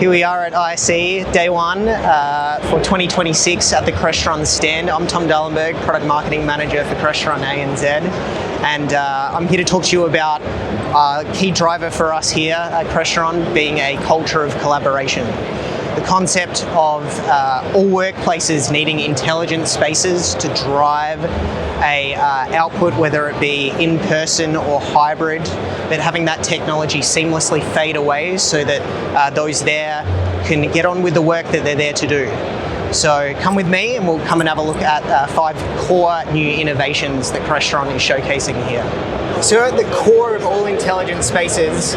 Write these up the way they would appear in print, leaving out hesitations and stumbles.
Here we are at ISE, day one for 2026 at the Crestron stand. I'm Tom Dahlenburg, Product Marketing Manager for Crestron ANZ, and I'm here to talk to you about a key driver for us here at Crestron being a culture of collaboration. The concept of all workplaces needing intelligent spaces to drive a output, whether it be in person or hybrid, but having that technology seamlessly fade away so that those there can get on with the work that they're there to do. So come with me and we'll come and have a look at 5 core new innovations that Crestron is showcasing here. So at the core of all intelligent spaces,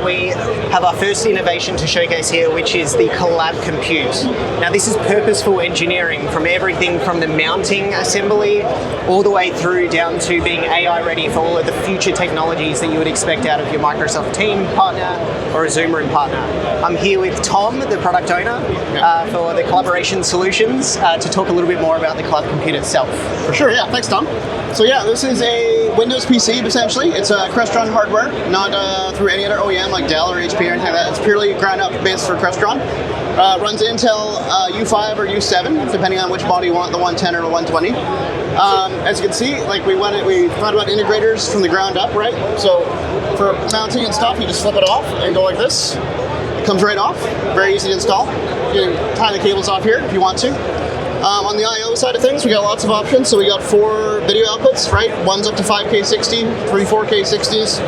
we have our first innovation to showcase here, which is the Collab Compute. Now this is purposeful engineering from everything from the mounting assembly all the way through down to being AI ready for all of the future technologies that you would expect out of your Microsoft Team partner or a Zoom Room partner. I'm here with Tom, the product owner for the collaboration solutions, to talk a little bit more about the Collab Compute itself. For sure, yeah, thanks Tom. So yeah, this is a Windows PC essentially. It's a Crestron hardware, not through any other OEM like Dell or HP or anything like that. It's purely ground up based for Crestron. Runs Intel U5 or U7, depending on which model you want, the 110 or the 120. As you can see, like we thought about integrators from the ground up, right? So for mounting and stuff, you just flip it off and go like this. It comes right off, very easy to install. You can tie the cables off here if you want to. On the I/O side of things, we got lots of options. So we got 4 video outputs, right? One's up to 5K 60, 3 4K 60s.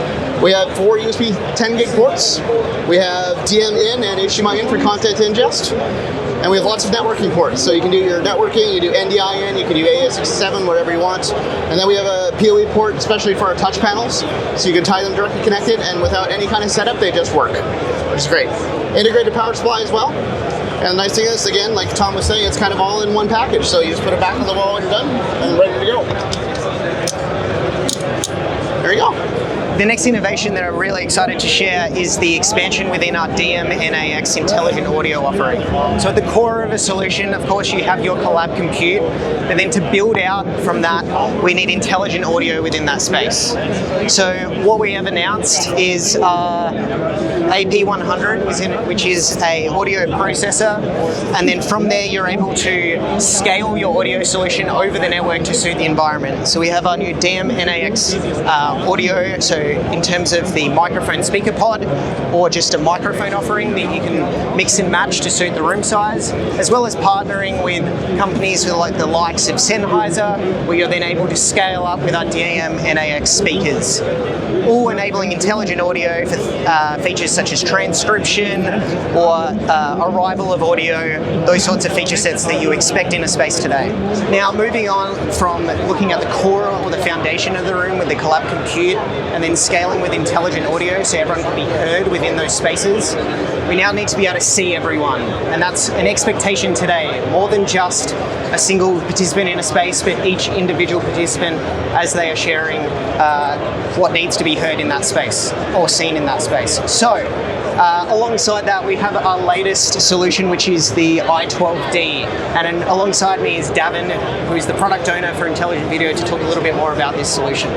We have 4 USB 10 gig ports. We have DM in and HDMI in for content ingest. And we have lots of networking ports. So you can do your networking, you do NDI in, you can do AS67, whatever you want. And then we have a PoE port, especially for our touch panels. So you can tie them directly connected, and without any kind of setup, they just work, which is great. Integrated power supply as well. And the nice thing is, again, like Tom was saying, it's kind of all in one package. So you just put it back on the wall when you're done and ready to go. There you go. The next innovation that I'm really excited to share is the expansion within our DM-NAX intelligent audio offering. So at the core of a solution, of course, you have your Collab Compute, but then to build out from that, we need intelligent audio within that space. So what we have announced is AP100, which is a audio processor, and then from there you're able to scale your audio solution over the network to suit the environment. So we have our new DM-NAX audio, so in terms of the microphone speaker pod or just a microphone offering that you can mix and match to suit the room size, as well as partnering with companies like the likes of Sennheiser, where you're then able to scale up with our DM-NAX speakers, all enabling intelligent audio for features such as transcription or arrival of audio, those sorts of feature sets that you expect in a space today. Now moving on from looking at the core or the foundation of the room with the Collab Compute and then scaling with intelligent audio so everyone can be heard within those spaces, we now need to be able to see everyone, and that's an expectation today, more than just a single participant in a space, but each individual participant as they are sharing what needs to be heard in that space or seen in that space. So alongside that, we have our latest solution, which is the i12D, and alongside me is Davin, who is the product owner for Intelligent Video, to talk a little bit more about this solution.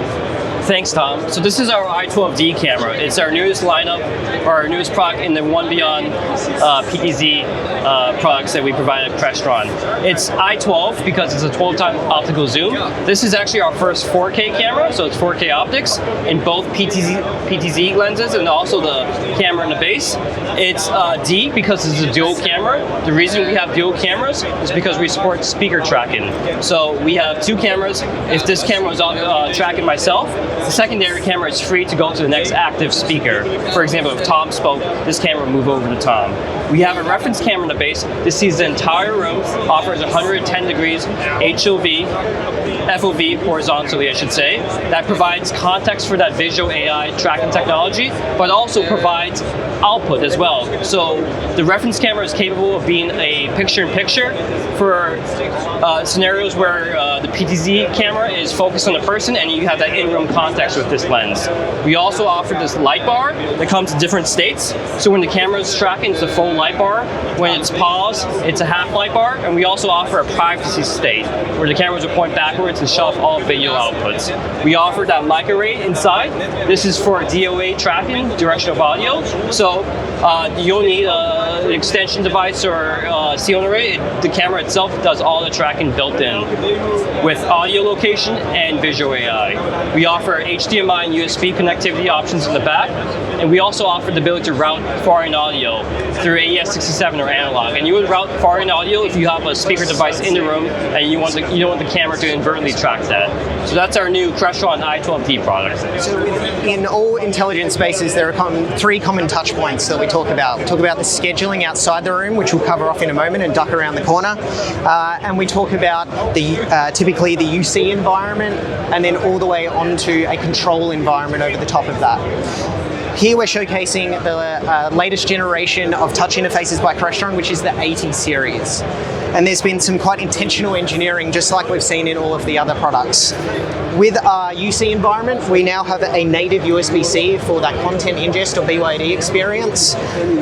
Thanks, Tom. So this is our i12D camera. It's our newest lineup, or our newest product in the one beyond PTZ products that we provide at Crestron. It's i12 because it's a 12-time optical zoom. This is actually our first 4K camera, so it's 4K optics in both PTZ lenses and also the camera in the base. It's D because it's a dual camera. The reason we have dual cameras is because we support speaker tracking. So we have 2 cameras. If this camera was on tracking myself, the secondary camera is free to go to the next active speaker. For example, if Tom spoke, this camera will move over to Tom. We have a reference camera in the base. This sees the entire room, offers 110 degrees HOV, FOV, horizontally I should say. That provides context for that visual AI tracking technology, but also provides output as well. So the reference camera is capable of being a picture-in-picture for scenarios where the PTZ camera is focused on the person and you have that in-room context with this lens. We also offer this light bar that comes in different states. So when the camera is tracking, it's a full light bar. When it's paused, it's a half light bar. And we also offer a privacy state where the cameras will point backwards and shut off all video outputs. We offer that mic array inside. This is for DOA tracking, directional audio. So You'll need an extension device or ceiling array. The camera itself does all the tracking built in with audio location and visual AI. We offer HDMI and USB connectivity options in the back, and we also offer the ability to route foreign audio through AES67 or analog. And you would route foreign audio if you have a speaker device in the room and you don't want the camera to inadvertently track that. So that's our new Crestron i12D product. So in all intelligent spaces, there are three common touch points that we talk about. We talk about the scheduling outside the room, which we'll cover off in a moment and duck around the corner. And we talk about typically the UC environment, and then all the way onto a control environment over the top of that. Here we're showcasing the latest generation of touch interfaces by Crestron, which is the 80 series. And there's been some quite intentional engineering, just like we've seen in all of the other products. With our UC environment, we now have a native USB-C for that content ingest or BYD experience.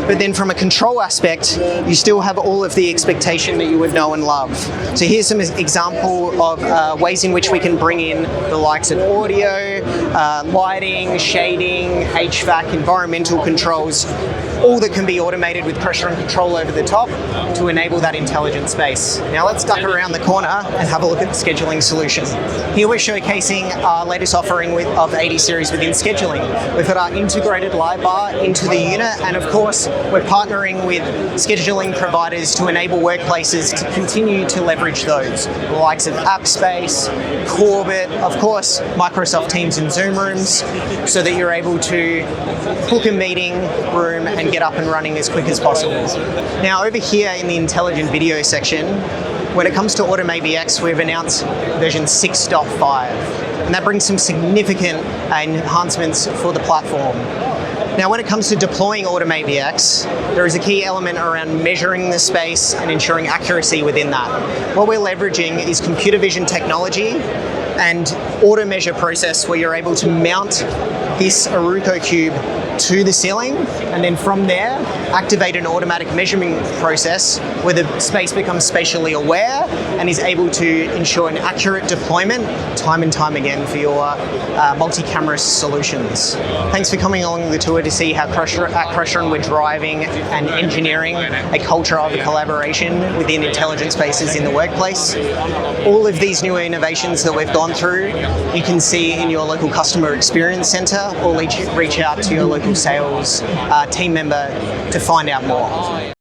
But then from a control aspect, you still have all of the expectation that you would know and love. So here's some example of ways in which we can bring in the likes of audio, lighting, shading, HVAC, environmental controls, all that can be automated with Crestron control over the top to enable that intelligent space. Now let's duck around the corner and have a look at the scheduling solution. Here we're showcasing our latest offering of 80 series within scheduling. We've got our integrated light bar into the unit, and of course we're partnering with scheduling providers to enable workplaces to continue to leverage those. The likes of AppSpace, Corbett, of course Microsoft Teams and Zoom rooms, so that you're able to book a meeting room and get up and running as quick as possible. Now over here in the intelligent video section, when it comes to Automate AV.X, we've announced version 6.5, and that brings some significant enhancements for the platform. Now, when it comes to deploying Automate AV.X, there is a key element around measuring the space and ensuring accuracy within that. What we're leveraging is computer vision technology and auto measure process, where you're able to mount this Aruco cube to the ceiling, and then from there activate an automatic measurement process where the space becomes spatially aware and is able to ensure an accurate deployment time and time again for your multi-camera solutions. Thanks for coming along the tour to see how at Crestron we're driving and engineering a culture of collaboration within intelligent spaces in the workplace. All of these new innovations that we've gone through, you can see in your local customer experience center, or reach out to your local sales team member to find out more.